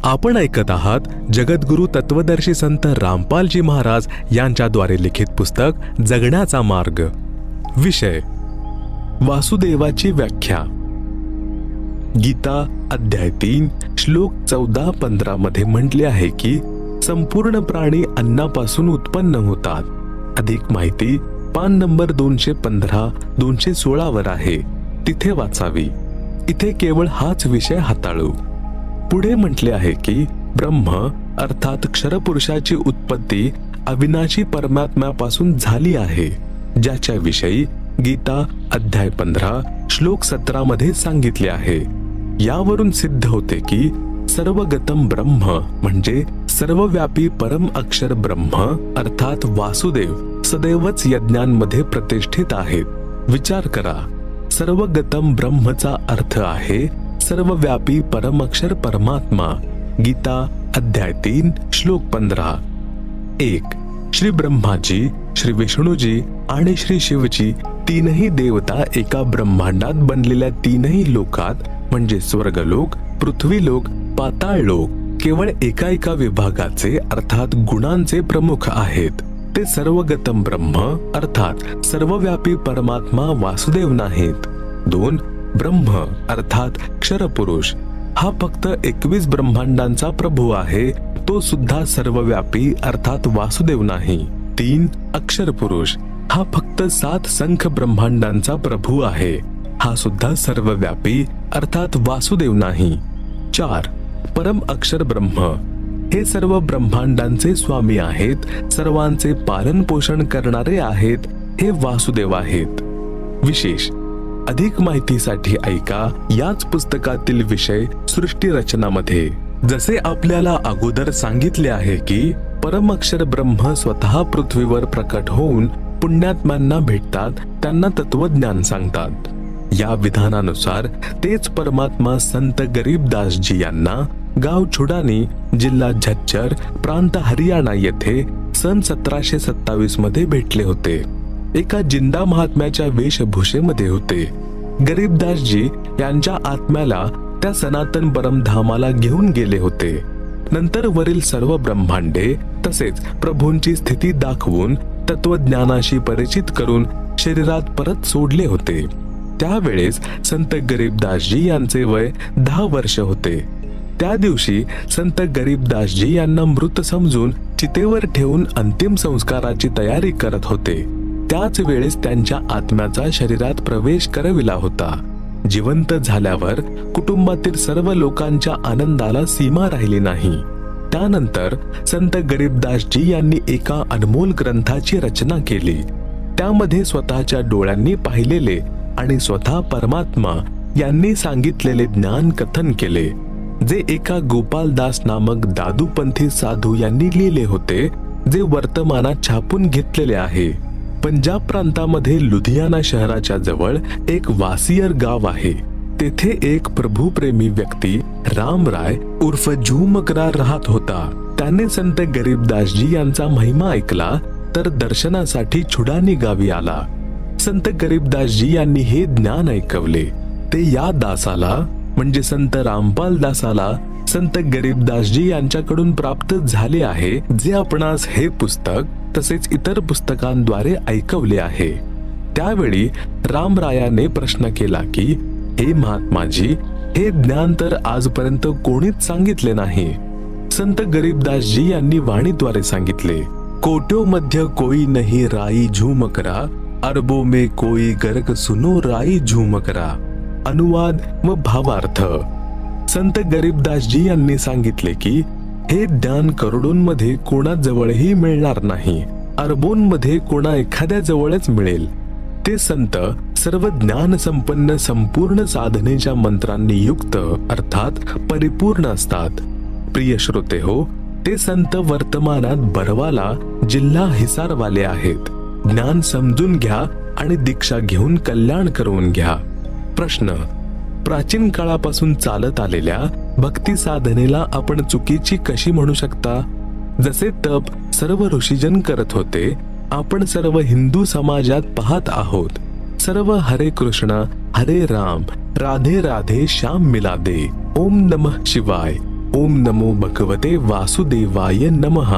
आपण ऐकत आहात जगद्गुरु तत्वदर्शी संत रामपालजी महाराज यांच्याद्वारे लिखित पुस्तक जगण्याचा मार्ग। विषय वासुदेवाची व्याख्या। गीता अध्याय 3 श्लोक 14-15 मध्ये म्हटले आहे की संपूर्ण प्राणी अन्नापासून उत्पन्न होतात। अधिक माहिती पान नंबर 215-216 वर आहे, तिथे वाचावी। इथे केवळ हाच विषय हाताळू। पुढे म्हटले आहे की ब्रह्म अर्थात क्षरपुरुषाची उत्पत्ती अविनाशी परमात्म्यापासून झाली आहे, ज्याच्या विषयी गीता अध्याय 15 श्लोक 17 मध्ये सांगितले आहे। यावरून सिद्ध होते की सर्वगतम ब्रह्म म्हणजे सर्वव्यापी परम अक्षर ब्रह्म अर्थात वासुदेव सदैवच यज्ञांमध्ये प्रतिष्ठित आहेत। विचार करा, सर्वगतम ब्रह्मचा अर्थ आहे सर्वव्यापी परमअक्षर परमात्मा। गीता अध्याय 3 श्लोक 15। 1. श्री ब्रह्माजी, श्री विष्णूजी आणि श्री शिवजी तीनही देवता एका ब्रह्मांडात बनलेल्या तीनही लोकात म्हणजे स्वर्गलोक, पृथ्वीलोक, पाताळलोक केवळ एका विभागाचे अर्थात गुणांचे प्रमुख आहेत। ते सर्वगतम ब्रह्म अर्थात सर्वव्यापी परमात्मा वासुदेव नाहीत। 2. ब्रह्म अर्थात क्षरपुरुष हा फक्त 21 ब्रह्मांडांचा प्रभू आहे, तो सुद्धा सर्वव्यापी अर्थात वासुदेव नाही। 3. अक्षर पुरुष हा फक्त 7 संख्य ब्रह्मांडांचा प्रभू आहे, हा सुद्धा सर्वव्यापी अर्थात वासुदेव नाही। 4. परम अक्षर ब्रह्म हे सर्व ब्रह्मांडांचे स्वामी आहेत, सर्वांचे पालन पोषण करणारे आहेत, हे वासुदेव आहेत। विशेष अधिक माहितीसाठी ऐका याच पुस्तकातील विषय सृष्टी रचनामध्ये। जसे आपल्याला अगोदर सांगितले आहे की परम अक्षर ब्रह्म स्वतः पृथ्वीवर प्रकट होऊन पुण्यात्म्यांना भेटतात, त्यांना तत्वज्ञान सांगतात। या विधानानुसार तेच परमात्मा संत गरीबदासजी यांना गाव छुडानी, जिल्हा झज्जर, प्रांत हरियाणा येथे सन 1727 मध्ये भेटले होते। एका जिंदा महात्म्याच्या वेशभूषेमध्ये होते। गरीबदासजी यांच्या आत्म्याला त्या सनातन परमधामाला घेऊन गेले होते। नंतर वरील सर्व ब्रह्मांडे तसेच प्रभूंची स्थिती दाखवून तत्वज्ञानाशी परिचित करून शरीरात परत सोडले होते। त्यावेळेस संत गरीबदासजी यांचे वय 10 वर्ष होते। त्या दिवशी संत गरीबदासजी यांना मृत समजून चितेवर ठेवून अंतिम संस्काराची तयारी करत होते। त्याच वेळेस त्यांच्या आत्म्याचा शरीरात प्रवेश करविला होता। जिवंत झाल्यावर कुटुंबातील सर्व लोकांच्या आनंदाला सीमा राहिली नाही। त्यानंतर संत गरीबदासजी यांनी एका अनमोल ग्रंथाची रचना केली। त्यामध्ये स्वतःच्या डोळ्यांनी पाहिलेले आणि स्वतः परमात्मा यांनी सांगितलेले ज्ञान कथन केले, जे एका गोपालदास नामक दादूपंथी साधू यांनी लिहिले होते, जे वर्तमानात छापून घेतलेले आहे। पंजाब प्रांतामध्ये लुधियाना शहराच्या जवळ एक वासियर गाव आहे। तेथे एक प्रभुप्रेमी व्यक्ती रामराय उर्फ झूमकरा राहत होता। त्याने संत गरीबदासजी यांचा महिमा ऐकला तर दर्शनासाठी छुडानी गावी आला। संत गरीबदासजी यांनी हे ज्ञान ऐकवले। ते या दासाला म्हणजे संत रामपाल दासाला संत गरीबदासजी यांच्याकडून प्राप्त झाले आहे, जे आपणास हे पुस्तक तसेच इतर पुस्तकांद्वारे ऐकवले आहे। त्यावेळी रामरायाने प्रश्न केला की हे महात्माजी, हे ज्ञान तर आजपर्यंत कोणीच सांगितले नाही। संत गरीबदासजी यांनी वाणीद्वारे सांगितले, कोट्यो मध्य कोई नहीं राई झूमकरा, अरबों में कोई गर्ग सुनो राई झूमकरा। अनुवाद व भावार्थ। संत गरीबदासजी यांनी सांगितले की हे ज्ञान करोडोंमध्ये कोणाजवळही मिळणार नाही, अरबोंमध्ये कोणा एखाद्या जवळच मिळेल। ते संत सर्व ज्ञान संपन्न संपूर्ण साधनेच्या मंत्रांनी युक्त अर्थात परिपूर्ण असतात। प्रिय श्रोते हो, ते संत वर्तमानात बरवाला जिल्हा हिसारवाले आहेत। ज्ञान समजून घ्या आणि दीक्षा घेऊन कल्याण करून घ्या। प्रश्न, प्राचीन काळापासून चालत आलेल्या भक्ती साधनेला आपण चुकीची कशी म्हणू शकता? जसे तप सर्व ऋषीजन करत होते, आपण सर्व हिंदू समाजात पाहत आहोत। सर्व हरे कृष्ण हरे राम राधे राधे श्याम मिला दे। ओम नमः शिवाय। ओम नमो भगवते वासुदेवाय नमः।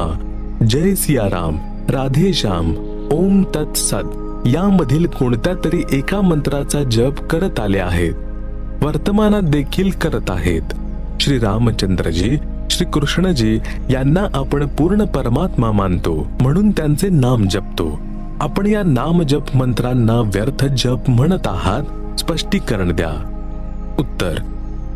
जय सियाराम, राधे श्याम, ओम तत्सत यामधील कोणत्या तरी एका मंत्राचा जप करत आले आहेत, वर्तमानात देखील करत आहेत। श्री रामचंद्रजी, श्री कृष्णजी यांना आपण पूर्ण परमात्मा मानतो, म्हणून त्यांचे नाम जपतो। आपण या नाम जप मंत्रांना व्यर्थ जप म्हणत आहात, स्पष्टीकरण द्या। उत्तर: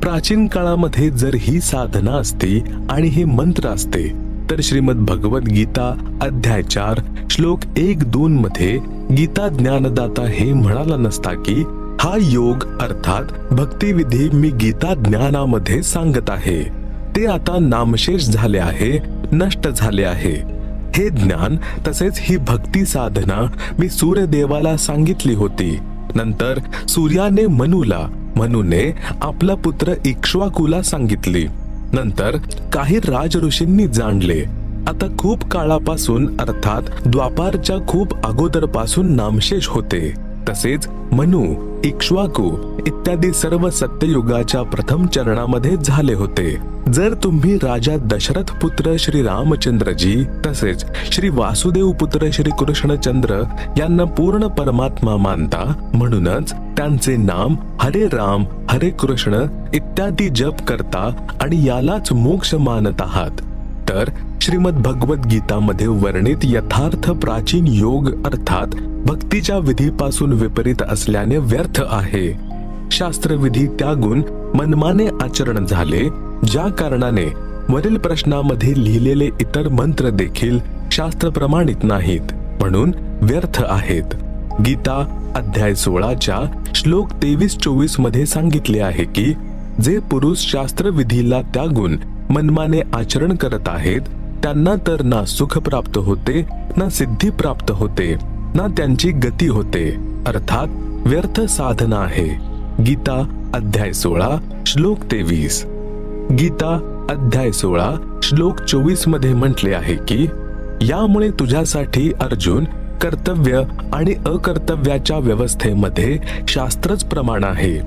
प्राचीन काळामध्ये जर ही साधना असती आणि हे मंत्र असते तर श्रीमद भगवद गीता अध्याय 4 श्लोक 1-2 मध्ये गीता ज्ञानदाता हे म्हणाला नसता की हा योग अर्थात भक्तिविधी मी गीता ज्ञानामध्ये सांगत आहे, ते आता नामशेष झाले आहे, नष्ट झाले आहे। हे ज्ञान तसेच ही भक्ती साधना मी सूर्यदेवाला सांगितली होती, नंतर सूर्याने मनुला, मनुने आपला पुत्र इक्ष्वाकुला सांगितली, नंतर काही राज ऋषींनी जाणले। आता खूप काळापासून अर्थात द्वापारच्या खूप अगोदरपासून नामशेष होते। तसेच मनु, इक्ष्वाकु इत्यादी सर्व सत्ययुगाच्या प्रथम चरणामध्ये झाले होते। जर तुम्ही राजा दशरथ पुत्र श्री रामचंद्रजी तसेच श्री वासुदेव पुत्र श्री कृष्णचंद्र यांना पूर्ण परमात्मा मानता, म्हणूनच त्यांचे नाम हरे राम हरे कृष्ण इत्यादी जप करता आणि यालाच मोक्ष मानत आहात, तर श्रीमद भगवद गीतामध्ये वर्णित यथार्थ प्राचीन योग अर्थात भक्तीच्या विधीपासून विपरीत असल्याने व्यर्थ आहे। शास्त्रविधी त्यागून मनमाने आचरण झाले, ज्या कारणाने वरील प्रश्नामध्ये लिहिलेले इतर मंत्र देखील शास्त्र प्रमाणित नाहीत, म्हणून व्यर्थ आहेत। गीता अध्याय 16च्या श्लोक 23-24 मध्ये सांगितले आहे की जे पुरुष शास्त्रविधीला त्यागून मनमाने आचरण करत आहेत त्यांना तर ना सुख प्राप्त होते, ना सिद्धी प्राप्त होते, ना त्यांची गती होते, अर्थात व्यर्थ साधना आहे। गीता अध्याय 16 श्लोक 23। गीता अध्याय 16 श्लोक 24 मध्ये म्हटले आहे की यामुळे तुझ्यासाठी अर्जुन कर्तव्य आणि अकर्तव्याच्या व्यवस्थेमध्ये शास्त्रच प्रमाण आहे।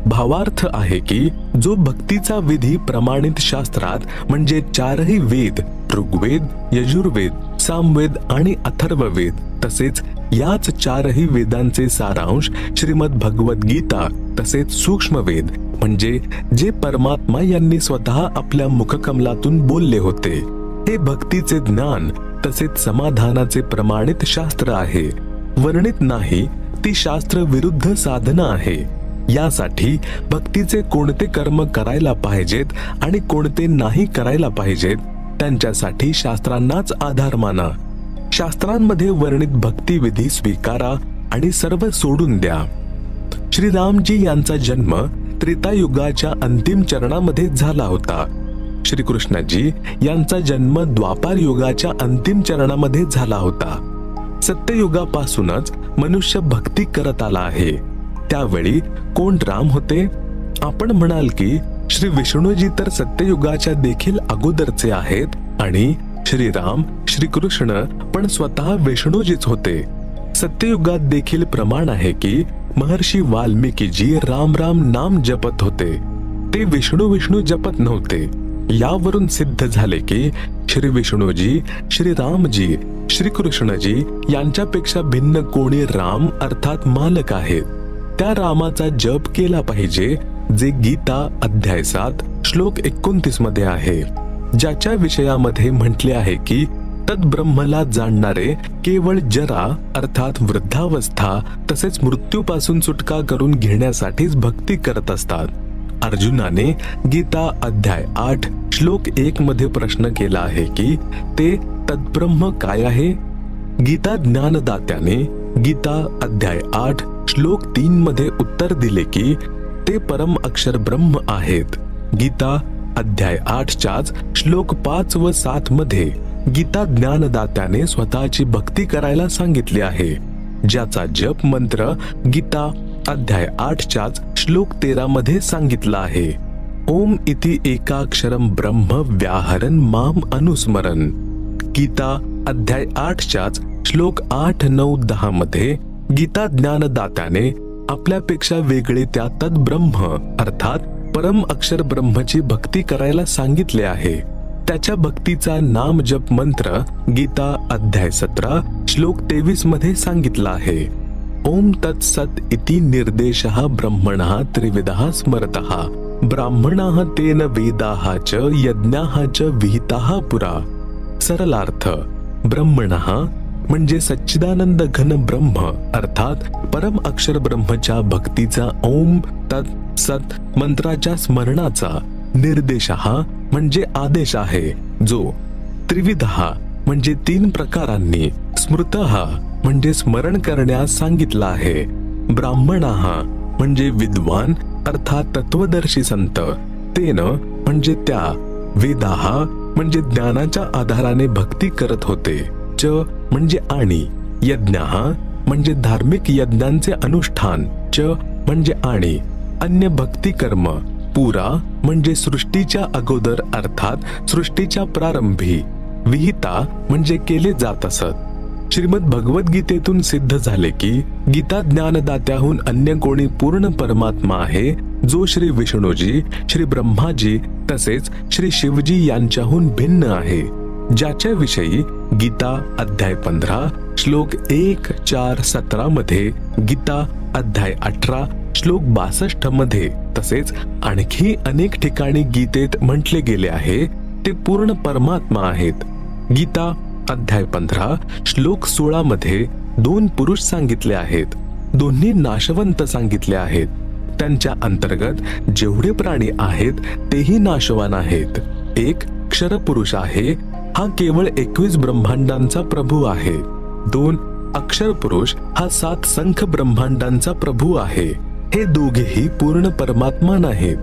भावार्थ आहे की जो भक्तीचा विधी प्रमाणित शास्त्रात म्हणजे 4ही वेद ऋग्वेद, यजुर्वेद, सामवेद आणि अथर्ववेद तसेच याच 4ही वेदांचे सारांश श्रीमद भगवद गीता तसेच सूक्ष्मवेद म्हणजे जे परमात्मा यांनी स्वतः आपल्या मुखकमलातून बोलले होते, हे भक्तीचे ज्ञान तसेच समाधानाचे प्रमाणित शास्त्र आहे। वर्णित नाही ती शास्त्र विरुद्ध साधना आहे। यासाठी भक्तीचे कोणते कर्म करायला पाहिजेत आणि कोणते नाही करायला पाहिजेत त्यांच्यासाठी शास्त्रांनाच आधार माना। शास्त्रांमध्ये वर्णित भक्तिविधी स्वीकारा आणि सर्व सोडून द्या। श्रीरामजी यांचा जन्म त्रेतायुगाच्या अंतिम चरणामध्ये झाला होता। श्रीकृष्णजी यांचा जन्म द्वापार युगाच्या अंतिम चरणामध्ये झाला होता। सत्ययुगापासूनच मनुष्य भक्ती करत आला आहे। त्यावेळी कोण राम होते? आपण म्हणाल की श्री विष्णूजी तर सत्ययुगाच्या देखील अगोदरचे आहेत आणि श्रीराम श्रीकृष्ण पण स्वतः विष्णूजीच होते। सत्ययुगात देखील प्रमाण आहे की महर्षी वाल्मिकीजी राम राम नाम जपत होते, ते विष्णू विष्णू जपत नव्हते। यावरून सिद्ध झाले की श्री विष्णूजी, श्री रामजी, श्री कृष्णजी यांच्यापेक्षा भिन्न कोणी राम अर्थात मालक आहेत। त्या रामाचा जप केला पाहिजे जे गीता अध्याय 7 श्लोक 29 मध्ये आहे, ज्याच्या विषयामध्ये म्हटले आहे की तद्ब्रह्मला जाणणारे केवळ जरा अर्थात वृद्धावस्था तसेच मृत्यूपासून सुटका करून घेण्यासाठीच भक्ती करत असतात। अर्जुनाने गीता अध्याय 8 श्लोक 1 मध्ये प्रश्न केला आहे की ते तद्ब्रह्म काय आहे? गीता ज्ञानदात्याने गीता अध्याय 8 श्लोक 3 मध्ये उत्तर दिले की ते परम अक्षर ब्रह्म आहेत। गीता अध्याय 8च्याच श्लोक 5 व 7 मध्ये गीता ज्ञानदात्याने स्वतःची भक्ती करायला सांगितली आहे, ज्याचा जप मंत्र गीता अध्याय 8च्याच श्लोक 13 मध्ये सांगितला आहे। ओम इति एकाक्षरम ब्रह्म व्याहरन माम अनुस्मरन। गीता अध्याय 8च्याच श्लोक 8, 9, 10 मध्ये गीता ज्ञानदात्याने आपल्यापेक्षा वेगळे त्या तद्ब्रह्म अर्थात परम अक्षर ब्रह्मची भक्ती करायला सांगितले आहे. त्याच्या भक्तीचा नाम जप मंत्र गीता अध्याय 17 श्लोक 23 मध्ये सांगितला आहे. ओम तत्सत इति निर्देशः ब्रह्मणः त्रिविधः स्मरतः ब्राह्मणाः तेन वेदाः च यज्ञाः च विहिताः पुरा. सरलार्थ, ब्रह्मणः म्हणजे सच्चिदानंद घन ब्रह्म अर्थात परम अक्षर ब्रह्मच्या भक्तीचा ओम तत् सत मंत्राच्या स्मरणाचा निर्देशः म्हणजे आदेश आहे, जो त्रिविधः म्हणजे 3 प्रकारांनी स्मृतः म्हणजे स्मरण करण्यास सांगितला आहे. ब्राह्मणाः म्हणजे विद्वान अर्थात तत्वदर्शी संत, तेन म्हणजे त्या, वेदाः म्हणजे ज्ञानाच्या आधाराने भक्ती करत होते, च म्हणजे आणि, यज्ञाः म्हणजे धार्मिक यज्ञांचे अनुष्ठान, च म्हणजे आणि, अन्य भक्ती कर्म, पुरा म्हणजे सृष्टीच्या अगोदर अर्थात सृष्टीच्या प्रारंभी, विहिता म्हणजे केले जात असत. श्रीमद भगवद्गीतेतून सिद्ध झाले की गीता ज्ञानदात्याहून अन्य कोणी पूर्ण परमात्मा आहे, जो श्री विष्णूजी, श्री ब्रह्माजी तसेच श्री शिवजी यांच्याहून भिन्न आहे, ज्याच्या विषयी गीता अध्याय 15 श्लोक 1, 4, 17 मध्ये, गीता अध्याय 18 श्लोक 62 मध्ये तसेच आणखी अनेक ठिकाणी गीतेत म्हटले गेले आहे ते पूर्ण परमात्मा आहेत. गीता अध्याय 15 श्लोक 16 मध्ये 2 पुरुष सांगितले आहेत. दोन्ही नाशवंत सांगितले आहेत. त्यांच्या अंतर्गत जेवढे प्राणी आहेत तेही नाशवान आहेत. एक क्षरपुरुष आहे, हा केवळ 21 ब्रह्मांडांचा प्रभू आहे. 2 अक्षर पुरुष हा 7 संख्य ब्रह्मांडांचा प्रभू आहे. हे दोघेही पूर्ण परमात्मा नाहीत.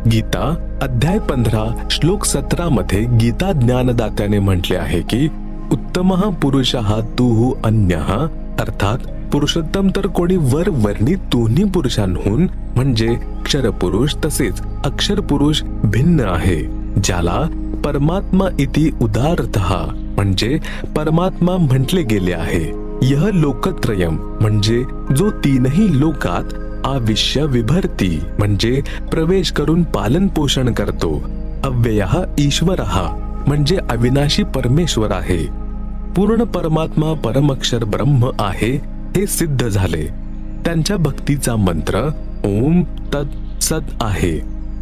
गीता अध्याय 15 श्लोक 17 मध्ये गीता ज्ञानदात्याने म्हटले आहे की उत्तमः पुरुषः तुः अन्यः अर्थात पुरुषोत्तम तर कोणी वर वर्णित दोन्ही पुरुषांहून म्हणजे क्षरपुरुष तसेच अक्षर पुरुष भिन्न आहे, ज्याला परमात्मा इति उदारतः म्हणजे परमात्मा म्हटले गेले आहे. यह लोकत्रयम म्हणजे जो 3ही लोकात आविश्य विभरती म्हणजे प्रवेश करून पालन पोषण करतो. अव्ययः ईश्वरः म्हणजे अविनाशी परमेश्वर आहे. पूर्ण परमात्मा परमक्षर ब्रह्म आहे हे सिद्ध झाले. त्यांच्या भक्तीचा मंत्र ओम तत् सत आहे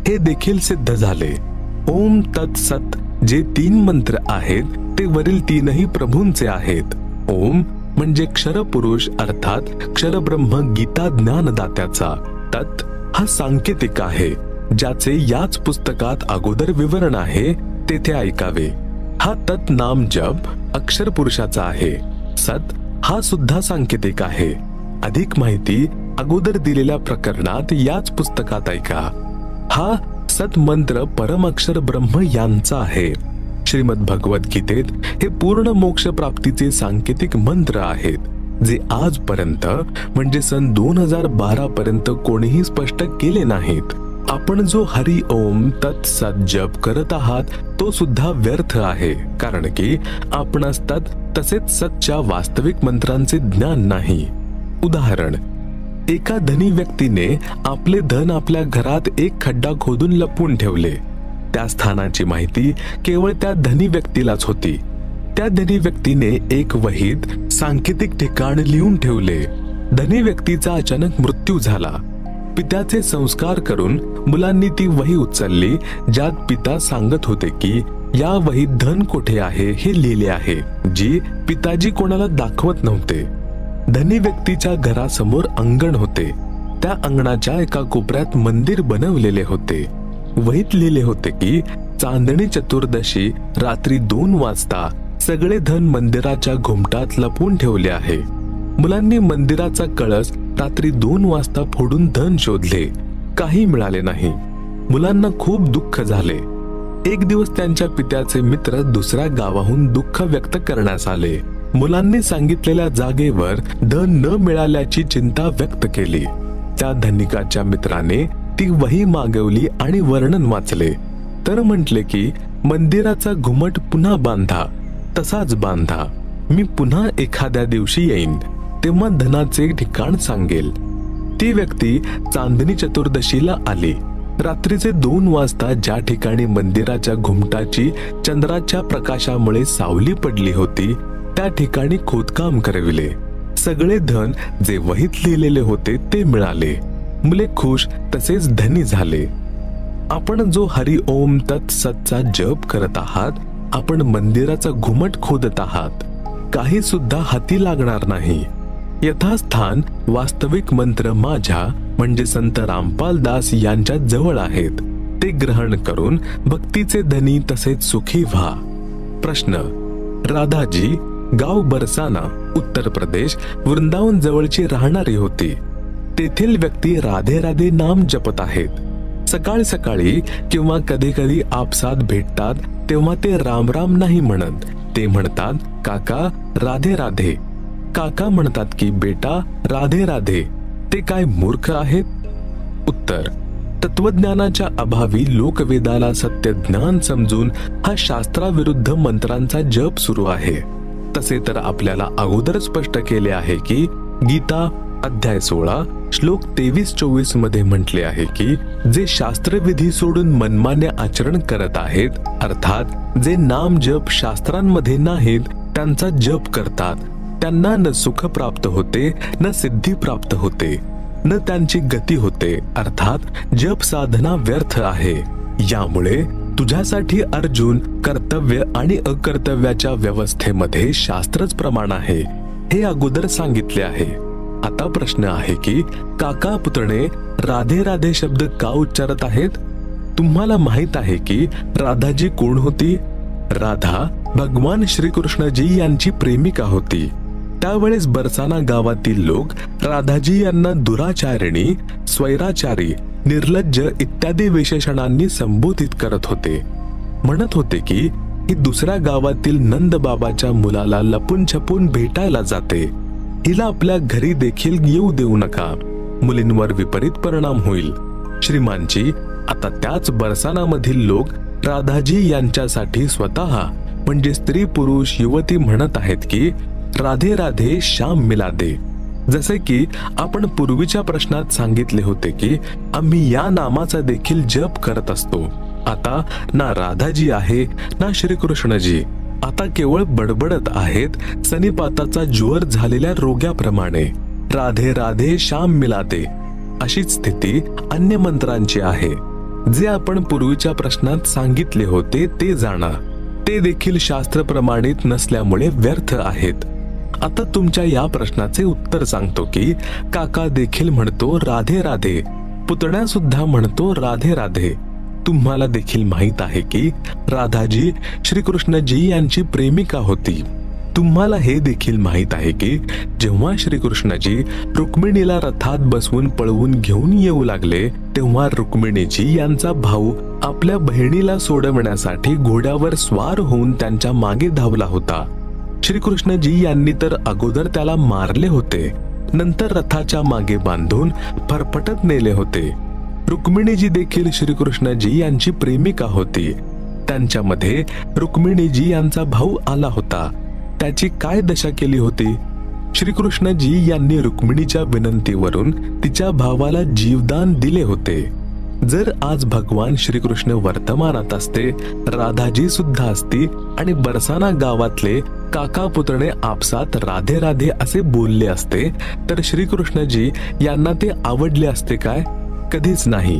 हे देखील सिद्ध झाले. ओम तत् सत जे 3 मंत्र आहेत ते वरील 3ही प्रभूंचे आहेत. ओम म्हणजे क्षरपुरुष अर्थात क्षरब्रह्म गीता ज्ञानदात्याचा. तत् हा सांकेतिक आहे, ज्याचे याच पुस्तकात अगोदर विवरण आहे, तेथे ऐकावे. हा तत् नाम जप अक्षर पुरुषाचा आहे. सत हा सुद्धा सांकेतिक आहे. अधिक माहिती अगोदर दिलेल्या प्रकरणात याच पुस्तकात ऐका. हा सत मंत्र परम अक्षर ब्रह्म यांचा आहे. श्रीमद भगवद्गीतेत हे पूर्ण मोक्ष प्राप्तीचे सांकेतिक मंत्र आहेत, जे आजपर्यंत म्हणजे सन 2012 पर्यंत कोणीही स्पष्ट केले नाहीत. आपण जो हरी ओम तत् सत जप करत आहात तो सुद्धा व्यर्थ आहे, कारण की आपणास तत् तसेच सतच्या वास्तविक मंत्रांचे ज्ञान नाही. उदाहरण, एका धनी व्यक्तीने आपले धन आपल्या घरात एक खड्डा खोदून लपवून ठेवले. त्या स्थानाची माहिती केवळ त्या धनी व्यक्तीलाच होती. त्या धनी व्यक्तीने एक वहीत सांकेतिक ठिकाण लिहून ठेवले. धनी व्यक्तीचा अचानक मृत्यू झाला. पित्याचे संस्कार करून मुलांनी ती वही उचलली, ज्यात पिता सांगत होते की या वहीत धन कोठे आहे हे लिहिले आहे, जी पिताजी कोणाला दाखवत नव्हते. धनी व्यक्तीच्या घरासमोर अंगण होते. त्या अंगणाच्या एका कोपऱ्यात मंदिर बनवलेले होते. वहीत लिहिले होते की चांदणी चतुर्दशी रात्री 2 वाजता सगळे धन मंदिराच्या घुमटात लपवून ठेवले आहे. मुलांनी मंदिराचा कळस रात्री 2 वाजता फोडून धन शोधले, काही मिळाले नाही. मुलांना खूप दुःख झाले. एक दिवस त्यांच्या पित्याचे मित्र दुसऱ्या गावाहून दुःख व्यक्त करण्यास आले. मुलांनी सांगितलेल्या जागेवर धन न मिळाल्याची चिंता व्यक्त केली. त्या धनिकाच्या मित्राने ती वही मागवली आणि वर्णन वाचले. तर म्हटले की मंदिराचा घुमट पुन्हा बांधा, तसाच बांधा. मी पुन्हा एखाद्या दिवशी येईन, तेव्हा धनाचे ठिकाण सांगेल. ती व्यक्ती चांदणी चतुर्दशीला आली. रात्रीचे 2 वाजता ज्या ठिकाणी मंदिराच्या घुमटाची चंद्राच्या प्रकाशामुळे सावली पडली होती त्या ठिकाणी खोदकाम करविले. सगळे धन जे वहीत लिहिलेले होते ते मिळाले. मुले खुश तसेच धनी झाले. आपण जो हरि ओम तत्सतचा जप करत आहात, आपण मंदिराचा घुमट खोदत आहात, काही सुद्धा हाती लागणार नाही. यथास्थान वास्तविक मंत्र माझ्या म्हणजे संत रामपाल दास यांच्या जवळ आहेत. ते ग्रहण करून भक्तीचे धनी तसेच सुखी व्हा. प्रश्न. राधाजी गाव बरसाना, उत्तर प्रदेश, वृंदावन जवळची राहणारी होती. तेथील व्यक्ती राधे राधे नाम जपत आहेत. सकाळी सकाळी किंवा कधी कधी आपसात भेटतात तेव्हा ते राम राम नाही म्हणत, ते म्हणतात काका राधे राधे. काका म्हणतात की बेटा राधे राधे. ते काय मूर्ख आहेत? उत्तर. तत्वज्ञानाच्या अभावी लोकवेदाला सत्य ज्ञान समजून हा शास्त्राविरुद्ध मंत्रांचा जप सुरू आहे. तसे तर आपल्याला अगोदर स्पष्ट केले आहे की गीता अध्याय 16 श्लोक 23-24 मध्ये म्हटले आहे की जे शास्त्रविधी सोडून मनमान्य आचरण करत आहेत, अर्थात जे नाम जप शास्त्रांमध्ये नाहीत त्यांचा जप करतात, त्यांना न सुख प्राप्त होते न सिद्धी प्राप्त होते न त्यांची गती होते, अर्थात जप साधना व्यर्थ आहे. यामुळे तुझ्यासाठी अर्जुन कर्तव्य आणि अकर्तव्याच्या व्यवस्थेमध्ये शास्त्रच प्रमाण आहे हे अगोदर सांगितले आहे. आता प्रश्न आहे की काका पुतणे राधे राधे शब्द का उच्चारत आहेत? तुम्हाला माहित आहे की राधाजी कोण होती? राधा भगवान श्रीकृष्णजी यांची प्रेमिका होती. त्यावेळेस बरसाना गावातील लोक राधाजी यांना दुराचारिणी, स्वैराचारी, निर्लज्ज इत्यादी विशेषणांनी संबोधित करत होते. म्हणत होते की ही दुसऱ्या गावातील नंद बाबाच्या मुलाला लपून छपून भेटायला जाते, हिला आपल्या घरी देखील येऊ देऊ नका, मुलींवर विपरीत परिणाम होईल. श्रीमानजी, आता त्याच बरसानामधील लोक राधाजी यांच्यासाठी स्वतः म्हणजे स्त्री पुरुष युवती म्हणत आहेत की राधे राधे श्याम मिला दे. जसे की आपण पूर्वीच्या प्रश्नात सांगितले होते की आम्ही या नामाचा देखील जप करत असतो. आता ना राधाजी आहे ना श्रीकृष्णजी, आता केवळ बडबडत आहेत सनीपाताचा ज्वर झालेल्या रोग्याप्रमाणे. राधे राधे श्याम मिला दे अशीच स्थिती अन्य मंत्रांची आहे. जे आपण पूर्वीच्या प्रश्नात सांगितले होते ते जाणा, ते देखील शास्त्र प्रमाणित नसल्यामुळे व्यर्थ आहेत. आता तुमच्या या प्रश्नाचे उत्तर सांगतो की काका देखील म्हणतो राधे राधे, पुतण्या सुद्धा म्हणतो राधे राधे. तुम्हाला देखील माहित आहे की राधाजी श्रीकृष्णजी यांची प्रेमिका होती. तुम्हाला हे देखील माहित आहे की जेव्हा श्रीकृष्णजी रुक्मिणीला रथात बसवून पळवून घेऊन येऊ लागले तेव्हा रुक्मिणीजी यांचा भाऊ आपल्या बहिणीला सोडवण्यासाठी घोड्यावर स्वार होऊन त्यांच्या मागे धावला होता. श्रीकृष्णजी यांनी तर अगोदर त्याला मारले होते, नंतर रथाच्या मागे बांधून फरफटत नेले होते. रुक्मिणीजी देखील श्रीकृष्णजी यांची प्रेमिका होती. त्यांच्यामध्ये रुक्मिणीजी यांचा भाऊ आला होता. त्याची काय दशा केली होती? श्रीकृष्णजी यांनी रुक्मिणीच्या विनंतीवरून तिच्या भावाला जीवदान दिले होते. जर आज भगवान श्रीकृष्ण वर्तमानात असते, राधाजी सुद्धा असती आणि बरसाना गावातले काका पुतणे आपसात राधे राधे असे बोलले असते तर श्रीकृष्णजी यांना ते आवडले असते काय? कधीच नाही.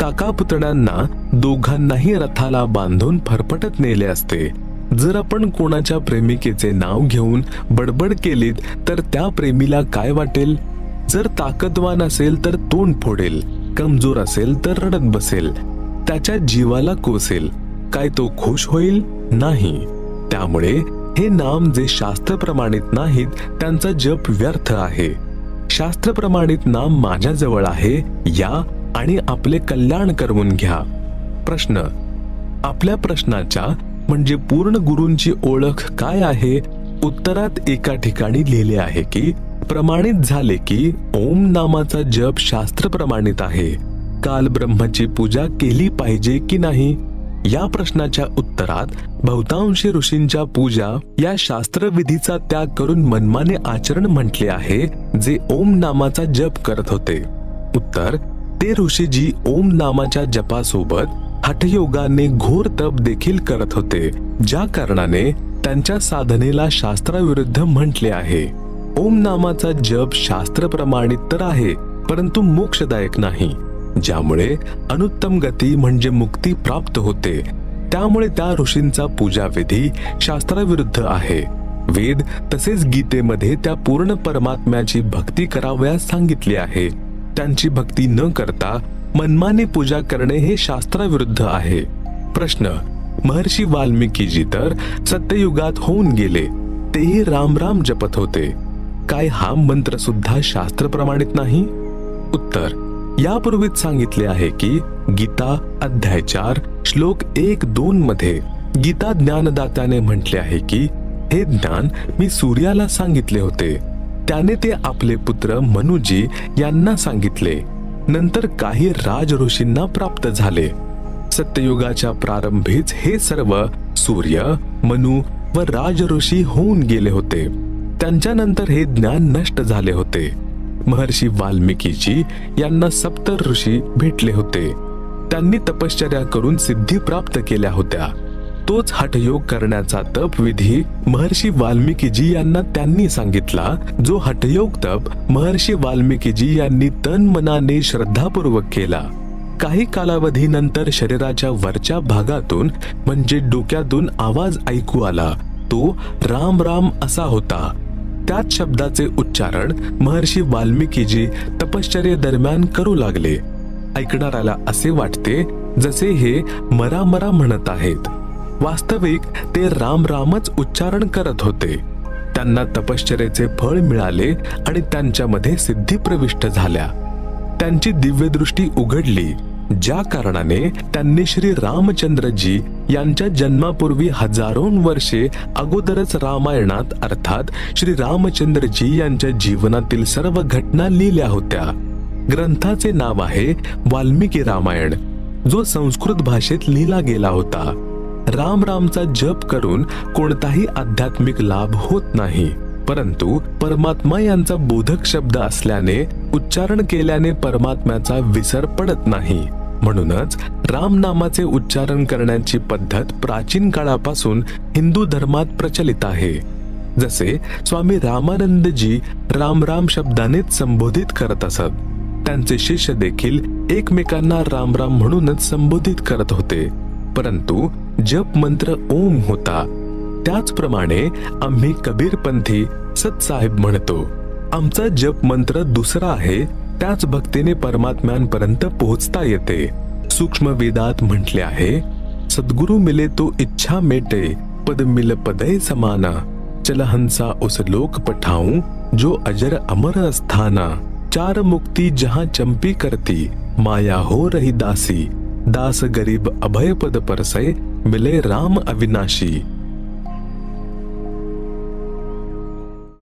काका पुतण्यांना दोघांनाही रथाला बांधून फरफटत नेले असते. जर आपण कोणाच्या प्रेमिकेचे नाव घेऊन बडबड केलीत तर त्या प्रेमीला काय वाटेल? जर ताकदवान असेल तर तोंड फोडेल, कमजोर असेल तर रडत बसेल, त्याच्या जीवाला कोसेल. काय तो खुश होईल? नाही. त्यामुळे हे नाम जे शास्त्र प्रमाणित नाहीत त्यांचा जप व्यर्थ आहे. शास्त्र प्रमाणित नाम माझ्याजवळ आहे, या आणि आपले कल्याण करवून घ्या. प्रश्न. आपल्या प्रश्नाच्या म्हणजे पूर्ण गुरूंची ओळख काय आहे? उत्तरात एका ठिकाणी लिहिले आहे की प्रमाणित झाले की ओम नामाचा जप शास्त्र प्रमाणित आहे. काल ब्रह्माची पूजा केली पाहिजे की नाही? या प्रश्नाच्या उत्तरात बहुतांशी ऋषींच्या पूजा या शास्त्रविधीचा त्याग करून मनमाने आचरण म्हटले आहे जे ओम नामाचा जप करत होते. उत्तर. ते ऋषीजी ओम नामाच्या जपासोबत हठयोगाने घोर तप देखील करत होते, ज्या कारणाने त्यांच्या साधनेला शास्त्राविरुद्ध म्हटले आहे. ओम नामाचा जप शास्त्र प्रमाणित तर आहे, परंतु मोक्षदायक नाही, ज्यामुळे अनुत्तम गती म्हणजे मुक्ती प्राप्त होते. त्यामुळे त्या ऋषींचा पूजाविधी शास्त्राविरुद्ध आहे. वेद तसेच गीतेमध्ये त्या पूर्ण परमात्म्याची भक्ती करावयास सांगितले आहे. त्यांची भक्ती न करता मनमानी पूजा करणे हे शास्त्राविरुद्ध आहे. प्रश्न: महर्षी वाल्मिकीजी तर सत्ययुगात होऊन गेले, तेही राम राम जपत होते. काय हा मंत्र सुद्धा शास्त्र प्रमाणित नाही? उत्तर: यापूर्वीच सांगितले आहे की गीता अध्याय 4 श्लोक 1-2 मध्ये गीता ज्ञानदात्याने म्हटले आहे की हे ज्ञान मी सूर्याला सांगितले होते, त्याने ते आपले पुत्र मनुजी यांना सांगितले. नंतर काही राज ऋषींना प्राप्त झाले. सत्ययुगाच्या प्रारंभीच हे सर्व सूर्य, मनु व राज ऋषी होऊन गेले होते. त्यांच्यानंतर हे ज्ञान नष्ट झाले होते. महर्षी वाल्मिकीजी यांना सप्त ऋषी भेटले होते. त्यांनी तपश्चर्या करून सिद्धी प्राप्त केल्या होत्या. तोच हठयोग करण्याचा तप विधी महर्षी वाल्मिकीजी यांना त्यांनी सांगितला, जो हठयोग तप महर्षी वाल्मिकीजी यांनी तन मनाने श्रद्धापूर्वक केला. काही कालावधीनंतर शरीराच्या वरच्या भागातून म्हणजे डोक्यातून आवाज ऐकू आला. तो राम राम असा होता. त्याच शब्दाचे उच्चारण महर्षी वाल्मिकीजी तपश्चर्येदरम्यान करू लागले. ऐकणाऱ्याला असे वाटते जसे हे मरा मरा म्हणत आहेत. वास्तविक ते राम रामच उच्चारण करत होते. त्यांना तपश्चर्येचे फळ मिळाले आणि त्यांच्यामध्ये सिद्धी प्रविष्ट झाल्या. त्यांची दिव्यदृष्टी उघडली, ज्या कारणाने त्यांनी श्री रामचंद्रजी यांच्या जन्मापूर्वी हजारो वर्षे अगोदरच रामायणात अर्थात श्री रामचंद्रजी यांच्या जीवनातील सर्व घटना लिहिल्या होत्या. ग्रंथाचे नाव आहे वाल्मिकी रामायण, जो संस्कृत भाषेत लिहिला गेला होता. राम रामचा जप करून कोणताही आध्यात्मिक लाभ होत नाही, परंतु परमात्मा यांचा बोधक शब्द असल्याने उच्चारण केल्याने परमात्म्याचा विसर पडत नाही. म्हणूनच राम नामाचे उच्चारण करण्याची पद्धत प्राचीन काळापासून हिंदू धर्मात प्रचलित आहे. जसे स्वामी रामानंदजी राम राम शब्दानेच संबोधित करत असत, त्यांचे शिष्य देखील एकमेकांना राम राम म्हणूनच संबोधित करत होते, परंतु जप मंत्र ओम होता. त्याचप्रमाणे आम्ही कबीरपंथी सतसाहेब म्हणतो. आमचा जप मंत्र दुसरा आहे. त्याच भक्तीने परमात्म्यांपर्यंत पोहोचता येते. सूक्ष्म वेदात म्हटले आहे, सद्गुरु मिले तो इच्छा मेटे, पद मिल पदय समाना, चल हंसा उस लोक पठाऊं, जो अजर अमर अस्थाना, चार मुक्ति जहां चंपी करती, माया हो रही दासी, दास गरीब अभय पद परसय, मिले राम अविनाशी.